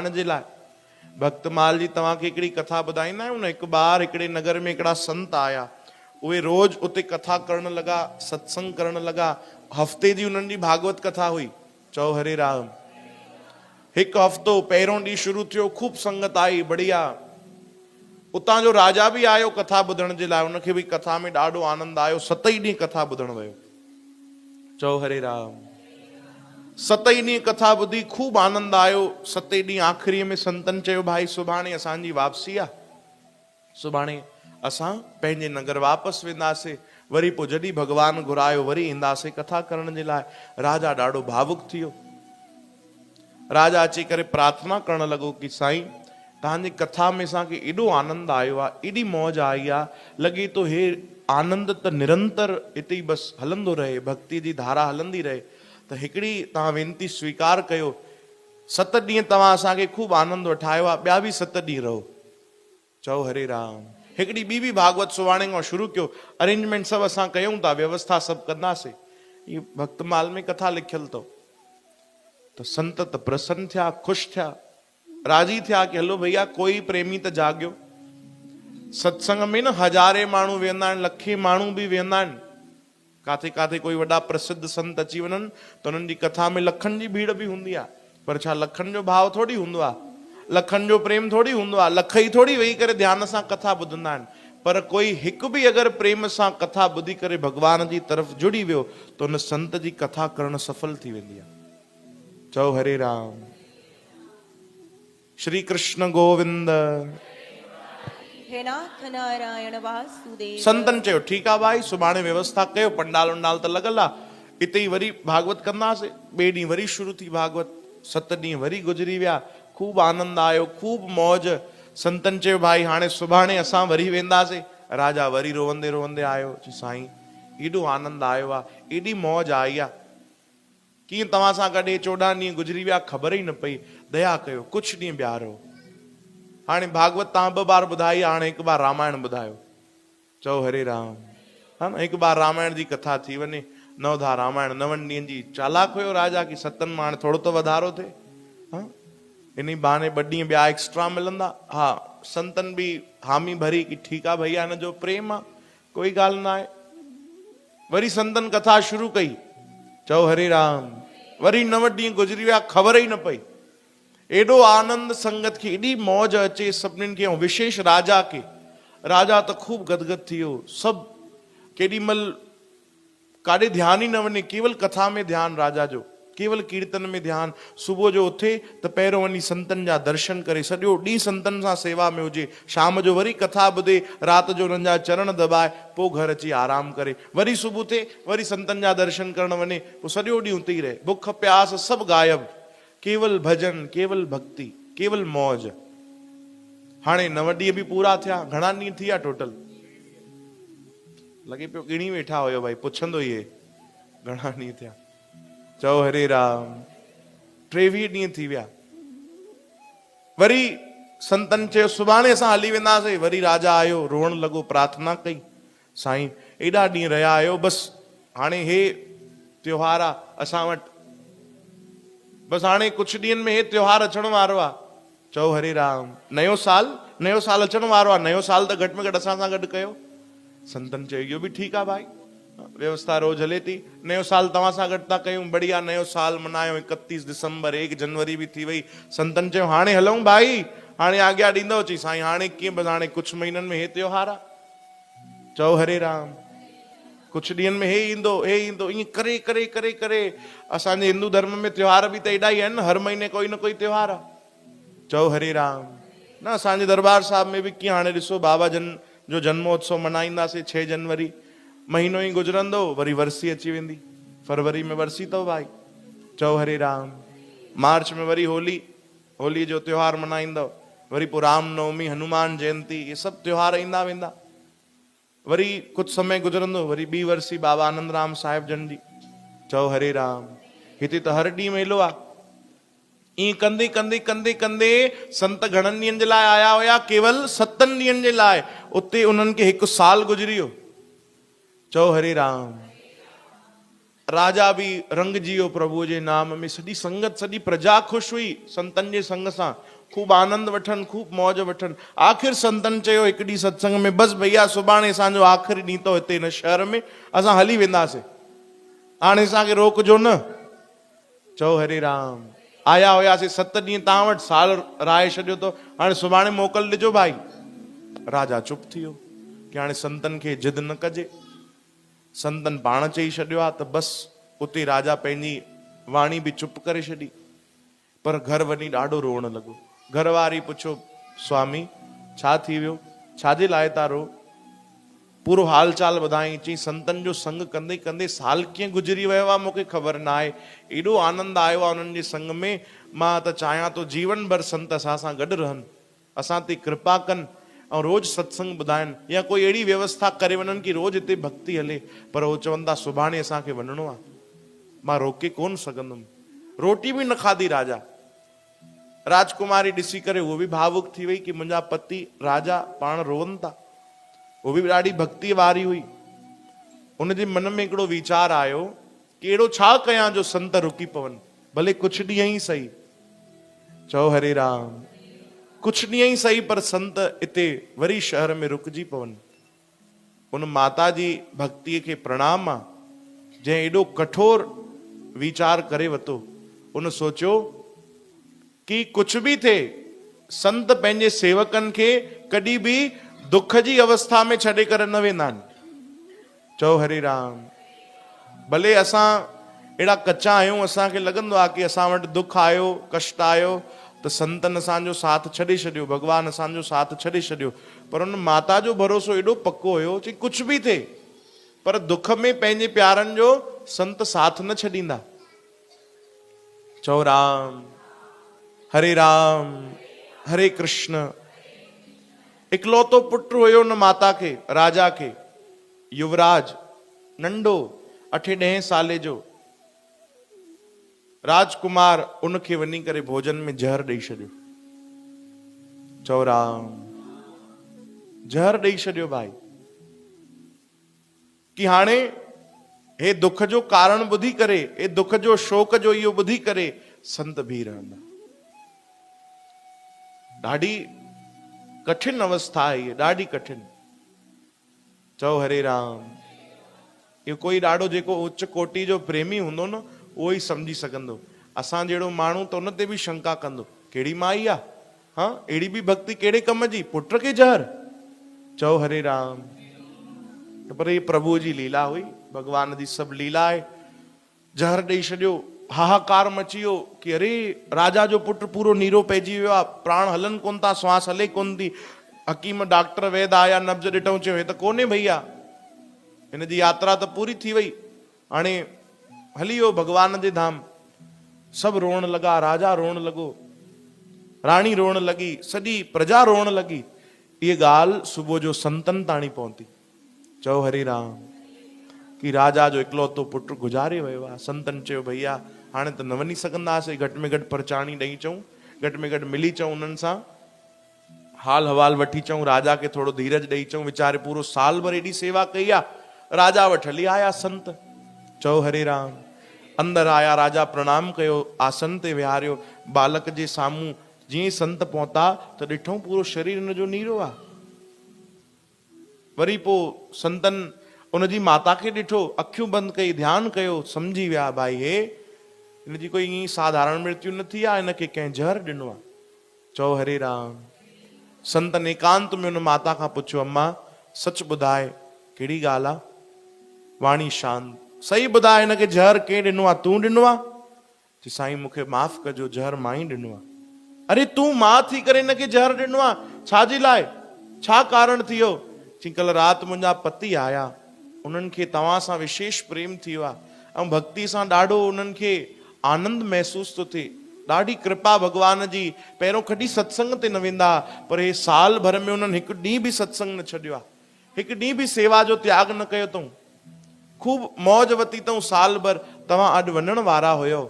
ॿुधाइण जे लाइ। भक्तमाल जी तव्हांखे हिकिड़ी कथा ॿुधाईंदा आहियूं न। हिकु बार हिकिड़े नगर में हिकिड़ा संत आया, उहे रोज उते कथा करण लॻा, सत्संग करण लॻा। हफ़्ते जी उन्हनि जी भागवत कथा हुई। चओ हरे राम। हिकु हफ़्तो पहिरियों ॾींहुं शुरू थियो, खूब संगत आई, बढ़िया। उतां जो राजा बि आयो कथा ॿुधण जे लाइ, उनखे बि कथा में ॾाढो आनंद आयो। 7 ॾींहं कथा ॿुधण वियो। चओ हरे राम। 7 ॾींहं कथा ॿुधी, खूब आनंद आयो। 7 ॾींहं आख़िरीअ में संतन चयो, भाई सुभाणे असांजी वापसी आहे, सुभाणे असां पंहिंजे नगर वापसि वेंदासीं, वरी पोइ जॾहिं भॻवान घुरायो वरी ईंदासीं कथा करण जे लाइ। राजा ॾाढो भावुक थी वियो। राजा अची करे प्रार्थना करण लॻो कि साईं, तव्हांजी कथा में असांखे एॾो आनंद आयो आहे, एॾी मौज आई आहे, लॻे थो हे आनंद त निरंतर हिते ई बसि हलंदो रहे, भक्ति जी धारा हलंदी रहे। त हिकिड़ी तव्हां वेनती स्वीकार कयो, 7 ॾींहं तव्हां असांखे खूब आनंद वठायो आहे, ॿिया बि 7 ॾींहं रहो। चओ हरे राम। हिकिड़ी ॿी बि भागवत सुभाणे खां शुरू कयो। अरेंजमेंट सभु असां कयूं था, व्यवस्था सभु कंदासीं। इहो भक्तमाल में कथा लिखियल अथव। त संत त प्रसन्न थिया, ख़ुशि थिया, राजी थिया कि हलो भैया कोई प्रेमी त जाॻियो। सत्संग में न हज़ारे माण्हू वेंदा आहिनि, लखे माण्हू बि वेंदा आहिनि। काथे काथे कोई वॾा प्रसिद्ध संत अची वञनि त उन्हनि जी कथा में लखनि जी भीड़ बि हूंदी आहे। पर छा लखनि जो भाव थोड़ी हूंदो आहे, लखनि जो प्रेम थोड़ी हूंदो आहे। लख ई थोड़ी वेही करे ध्यान सां कथा ॿुधंदा आहिनि। पर कोई हिकु बि अगरि प्रेम सां कथा ॿुधी करे भॻवान जी तरफ़ जुड़ी वियो त उन संत जी कथा करणु सफल थी वेंदी आहे। चओ हरे राम। श्री कृष्ण गोविंद। हे नाथ नारायण वासुदेव। संतन चयो ठीकु आहे भाई, सुभाणे व्यवस्था कयो, पंडाल वंडाल त लॻल आहे, हिते ई वरी भागवत कंदासीं। ॿिए ॾींहुं वरी शुरू थी भागवत। 7 ॾींहं वरी गुज़री विया, खूब आनंद आयो, खूब मौज। संतन चयो भाई हाणे सुभाणे असां वरी वेंदासीं। राजा वरी रोवंदे रोवंदे आयो, साईं एॾो आनंद आयो आहे, एॾी मौज आई आहे, कीअं तव्हां सां गॾु 14 ॾींहं गुज़री विया ख़बर ई न पई। दया कयो, कुझु ॾींहं ॿिया रहो। हाणे भागवत तव्हां 2 बार ॿुधाई, हाणे हिकु बार रामायण ॿुधायो। चओ हरे राम। हा न, हिकु बार रामायण जी कथा थी वञे। नवधा रामायण 9 ॾींहंनि जी। चालाक हुयो राजा कि 7 मां हाणे थोरो त वधारो थिए। हा, इन बहाने 2 ॾींहं ॿिया एक्स्ट्रा मिलंदा। हा, संतन बि हामी भरी कि ठीकु आहे भैया, हिन जो प्रेम आहे, कोई ॻाल्हि न आहे। वरी संतन कथा शुरू कई। चओ हरे राम। वरी 9 ॾींहं गुज़री विया, ख़बर ई न पई। एॾो आनंद संगत खे, एॾी मौज अचे सभिनीनि खे, ऐं विशेष राजा खे। राजा त खूब गदगद थी वियो। सभु केॾी महिल काॾे ध्यानु ई न वञे, केवल कथा में ध्यानु राजा जो, केवल कीर्तन में ध्यानु। सुबुह जो उथे त पहिरियों वञी संतनि जा दर्शन करे, सॼो ॾींहुं संतनि सां सेवा में हुजे, शाम जो वरी कथा ॿुधे, राति जो उन्हनि जा चरण दॿाए, पोइ घर अची आराम करे, वरी सुबुह थिए वरी संतनि जा दर्शन करण वञे, पोइ सॼो ॾींहुं उते ई रहे। बुख प्यास सभु गायब, केवल भजन, केवल भक्ति, केवल मौज। हाणे 9 ॾींहं बि पूरा थिया। घणा ॾींहं थी विया टोटल? लॻे पियो गिणी वेठा हुयो भाई, पुछंदो ई घणा ॾींहं थिया। चओ हरे राम। 23 ॾींहं थी विया। वरी संतन चयो सुभाणे असां हली वेंदासीं। वरी राजा आयो, रोअण लॻो, प्रार्थना कई, साईं एॾा ॾींहं रहिया आहियो, बसि हाणे हे त्योहार आहे असां वटि, बसि हाणे कुझु ॾींहंनि में हे त्योहार अचण वारो आहे। चओ हरे राम। नयो साल अचण वारो आहे, नयो साल त घटि में घटि असां सां गॾु कयो। संतन चयो इहो बि ठीकु आहे भाई, व्यवस्था रोज हले थी। नयो साल तव्हां सां गॾु था कयूं, बढ़िया नयो साल मनायो। 31 दिसंबर, 1 जनवरी बि थी वई। संतन चयो हाणे हलूं भाई, हाणे आज्ञा ॾींदव? चई साईं हाणे कीअं, बसि हाणे कुझु महीननि में हे त्योहार आहे। चओ हरे राम। कुझु ॾींहंनि में हे ईंदो, ईअं करे करे करे करे असांजे हिंदू धर्म में त्योहार बि त एॾा ई आहिनि न, हर महीने कोई न कोई त्योहार आहे। चओ हरे राम। न असांजे दरबार साहिब में बि कीअं, हाणे ॾिसो बाबा जन जो जन्मोत्सव मनाईंदासीं 6 जनवरी, महीनो ई गुज़रंदो, वरी वरसी अची वेंदी, फरवरी में वरसी अथव भाई। चओ हरे राम। मार्च में वरी होली जो त्योहार मनाईंदव, वरी पोइ रामनवमी, हनुमान जयंती, ये सभु त्योहार ईंदा वेंदा। वरी कुझु समय गुज़रंदो, वरी ॿी वरसी बाबा आनंद राम साहिब जन जी। चओ हरे राम। हिते त हर ॾींहुं मेलो आहे। ईअं कंदे कंदे कंदे कंदे संत घणनि ॾींहंनि जे लाइ आया हुया? केवल 7 ॾींहंनि जे लाइ। उते उन्हनि खे 1 साल गुज़री वियो। चओ हरे राम। राजा भी रंग जियो प्रभु जे नाम में, सॼी संगत, सॼी प्रजा ख़ुशि हुई संतन जे संग सां। खूब आनंद वठनि, खूब मौज वठनि। आख़िर संतन चयो हिकु ॾींहुं सत्संग में, बसि भैया सुभाणे असांजो आख़िरी ॾींहुं अथव हिते हिन शहर में, असां हली वेंदासीं, हाणे असांखे रोकजो न। चओ हरे राम। आया हुयासीं 7 ॾींहं तव्हां वटि, साल राहे छॾियो अथव, हाणे सुभाणे मोकल ॾिजो भाई। राजा चुप थी वियो कि हाणे संतन खे जिद न कजे, संतन पाण चई छॾियो आहे त बसि। उते राजा पंहिंजी वाणी बि चुप करे छॾी, पर घर वञी ॾाढो रोअण लॻो। घर वारी पुछो, स्वामी छा थी वियो, छाजे लाइ था रो? पूरो हाल चाल ॿुधाई। चई संतन जो संग कंदे कंदे साल कीअं गुज़री वियो आहे मूंखे ख़बर न आहे, एॾो आनंद आयो आहे उन्हनि जे संग में, मां त चाहियां थो जीवन भर संत असां सां गॾु रहनि, असां ते कृपा कनि ऐं रोज़ सत्संग ॿुधाइनि, या कोई अहिड़ी व्यवस्था करे वञनि कि रोज़ हिते भक्ति हले। पर उहो चवनि था सुभाणे असांखे वञिणो आहे, मां रोके कोन सघंदुमि। रोटी बि न खाधी राजा। राजकुमारी ॾिसी करे उहो बि भावुक थी वई कि मुंहिंजा पति राजा पाण रोअनि था। वो बि ॾाढी भक्ति वारी हुई। उनजे मन में हिकिड़ो वीचार आयो कि अहिड़ो छा कयां जो संत रुकी पवनि, भले कुझु ॾींहं ई सही। चओ हरे राम। कुझु ॾींहं ई सही, पर संत हिते वरी शहर में रुकिजी पवनि। उन माता जी भक्तिअ खे प्रणाम आहे जंहिं एॾो कठोर वीचार करे वरितो। उन सोचियो कि कुझु बि थिए, संत पंहिंजे सेवकनि खे कॾहिं बि दुख जी अवस्था में छॾे करे न वेंदा आहिनि। चओ हरे राम। भले असां अहिड़ा कचा आहियूं, असांखे लॻंदो आहे कि असां वटि दुख आयो, कष्ट आयो त संतन असांजो साथ छॾे छॾियो, भॻवानु असांजो साथ छॾे छॾियो। पर उन माता जो भरोसो एॾो पको हुयो कि कुझु बि थिए, पर दुख में पंहिंजे प्यारनि जो संत साथ न छॾींदा। चओ राम। हरे राम हरे कृष्ण। इकलौतो पुत्र हुयो न माता खे, राजा खे, युवराज, नंढो 8-10 साले जो राजकुमार। उनखे वञी करे भोजन में जहर ॾेई छॾियो। चओ राम। जहर ॾेई छॾियो भाई कि हाणे हे दुख जो कारण ॿुधी करे, हे दुख जो शोक जो इहो ॿुधी करे संत भी रहंदा। ॾाढी कठिन अवस्था आहे ये, ॾाढी कठिन। चओ हरे राम। इहो कोई ॾाढो जेको उच्च कोटि जो प्रेमी हूंदो न, उहो ई सम्झी सघंदो। असां जहिड़ो माण्हू त उन ते बि शंका कंदो, कहिड़ी माई आहे, हाँ अहिड़ी बि भक्ति कहिड़े कम जी, पुट खे जहर। चओ हरे राम। पर ये प्रभु जी लीला हुई, भगवान जी सभु लीला आहे। जहर ॾेई छॾियो, हाहाकार मची वियो कि अरे राजा जो पुट पूरो नीरो पइजी वियो आहे, प्राण हलन कोन था, श्वास हले कोन थी। हकीम डॉक्टर वैद आया, नब्ज ॾिठऊं, चयो हे त कोन्हे भैया, हिन जी यात्रा त पूरी थी वई, हाणे हली वियो भगवान जे धाम। सभु रोअण लॻा, राजा रोअण लॻो, राणी रोअण लॻी, सॼी प्रजा रोअण लॻी। इहा ॻाल्हि सुबुह जो संतन ताणी पहुती। चओ हरे राम। कि राजा जो इकलौतो पुट गुज़ारे वियो आहे। संतन चयो भैया हाणे त न वञी सघंदासीं, घटि में घटि परचाणी ॾेई अचऊं, घटि में घटि मिली अचऊं, उन्हनि सां हाल हवाल वठी अचऊं, राजा खे थोरो धीरज ॾेई अचऊं। वीचारे पूरो साल भर एॾी सेवा कई आहे। राजा वटि हली आया संत। चओ हरे राम। अंदरि आया, राजा प्रणाम कयो, आसन ते विहारियो। बालक जे साम्हूं जीअं संत पहुता त ॾिठऊं पूरो शरीर हिन जो नीरो आहे। वरी पोइ संतन उनजी माता खे ॾिठो, अखियूं बंदि कई, ध्यानु कयो, सम्झी विया भाई हे हिनजी कोई ईअं साधारण मृत्यु न थी आहे, हिनखे कंहिं जहर ॾिनो आहे। चओ हरे राम। संतन एकांत में उन माता खां पुछियो, अम्मा सच ॿुधाए कहिड़ी ॻाल्हि आहे? वाणी शांत, सही ॿुधाए हिनखे जहर कंहिं ॾिनो आहे, तूं ॾिनो आहे? चई साईं मूंखे माफ़ कजो, जहर मां ई ॾिनो आहे। अरे तूं मां थी करे हिनखे जहर ॾिनो आहे, छाजे लाइ, छा कारण थी वियो? चई कल्ह राति मुंहिंजा पति आया, उन्हनि खे तव्हां सां विशेष प्रेम थी वियो आहे ऐं भक्ति सां ॾाढो उन्हनि खे आनंद महसूस थो थिए, ॾाढी कृपा भगवान जी। पहिरियों कॾहिं सत्संग ते न वेंदा, पर हे साल भर में उन्हनि हिकु ॾींहुं बि सत्संग न छॾियो आहे, हिकु ॾींहुं बि सेवा जो त्याग न कयो अथऊं, खूब मौज वरिती अथऊं साल भर। तव्हां अॼु वञण वारा हुयो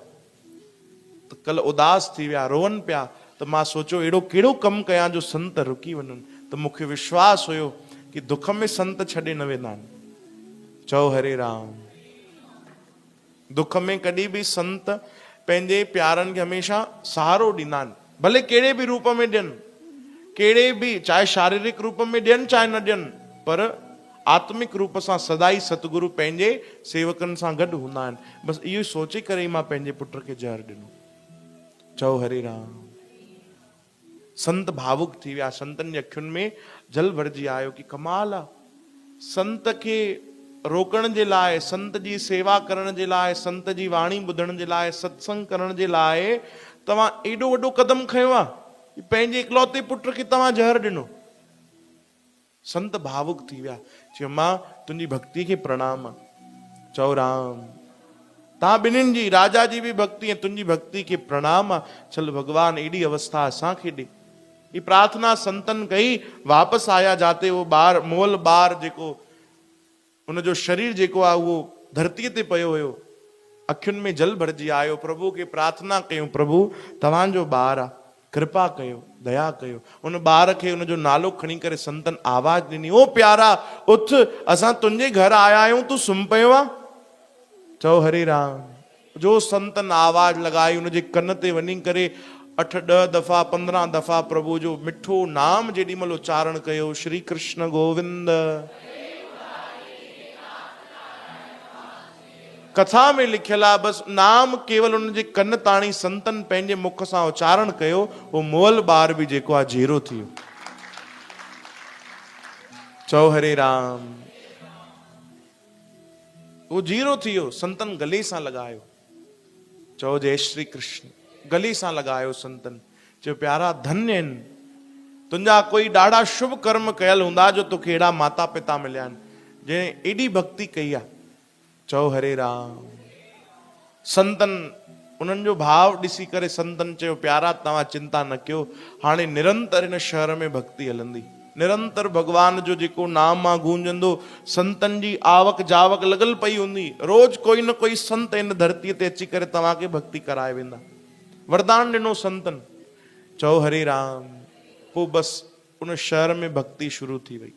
त कल्ह उदास थी विया, रोअनि पिया, त मां सोचियो अहिड़ो कहिड़ो कमु कयां जो संत रुकी वञनि। त मूंखे विश्वास हुयो कि दुख में संत छॾे न वेंदा आहिनि। चओ हरे राम। दुख में कॾहिं बि संत पंहिंजे प्यारनि खे हमेशा सहारो ॾींदा आहिनि। भले कहिड़े बि रूप में ॾियनि, कहिड़े बि, चाहे शारीरिक रूप में ॾियनि चाहे न ॾियनि, पर आत्मिक रूप सां सदाई सतगुरु पंहिंजे सेवकनि सां गॾु हूंदा आहिनि। बसि इहो ई सोचे करे ई मां पंहिंजे पुट खे ज़हर ॾिनो। चओ हरे राम। संत भावुक थी विया, संतनि जी अखियुनि में जल भरिजी आयो कि कमाल आहे। संत खे रोकण जे लाइ, संत जी सेवा करण जे लाइ, संत जी वाणी ॿुधण जे लाइ, सत्संग करण जे लाइ तव्हां एॾो वॾो कदम खयो आहे, पंहिंजे इकलौते पुट खे तव्हां ज़हर ॾिनो। संत भावुक थी विया, चयो मां तुंहिंजी भक्ति खे प्रणाम आहे। चओ राम। तव्हां ॿिन्हिनि जी, राजा जी बि भक्ति ऐं तुंहिंजी भक्ति खे प्रणाम आहे। चल भगवान एॾी अवस्था असांखे ॾे। ही प्रार्थना संतन कई, वापस आया जाते वो ॿार, मोल ॿार जेको उनजो शरीर जेको आहे उहो धरतीअ ते पियो हुयो, अखियुनि में जल भरिजी आयो। प्रभु खे प्रार्थना कयूं, प्रभु तव्हांजो ॿार आहे, कृपा कयो, दया कयो। उन ॿार खे उनजो नालो खणी करे संतन आवाज ॾिनी, ओ प्यारा उथ, असां तुंहिंजे घर आया आहियूं, तूं सुम्ही पियो आहे। चओ हरे राम। जो संतन आवाज लॻाई, उनजे कन ते वञी करे 8-10 दफ़ा 15 दफ़ा प्रभु जो मिठो नाम जेॾी महिल उच्चारण कयो, श्री कृष्ण गोविंद। कथा में लिखियल आहे, बसि नाम केवल उनजे कन ताणी संतन पंहिंजे मुख सां उच्चारण कयो, वो मोल ॿार बि जेको आहे जीरो थी वियो। चओ हरे राम। वो जीरो थी वियो, संतन गले सां लॻायो। चओ जय श्री कृष्ण। गले सां लॻायो संतन। चयो प्यारा धन्य आहिनि तुंहिंजा कोई ॾाढा शुभ कर्म कयल हूंदा जो तोखे अहिड़ा माता पिता मिलिया आहिनि जंहिं एॾी भक्ति कई आहे। चओ हरे राम। संतन उन्हनि जो भाव ॾिसी करे संतन चयो प्यारा तव्हां चिंता न कयो, हाणे निरंतर हिन शहर में भक्ति हलंदी। निरंतर भगवान जो जेको नाम आहे गूंजंदो, संतन जी आवक जावक लॻल पई हूंदी। रोज कोई न कोई संत इन धरतीअ ते अची करे तव्हांखे भक्ति कराए वेंदा। वरदान ॾिनो संतन। चओ हरे राम। पोइ बसि उन शहर में भक्ति शुरू थी वई।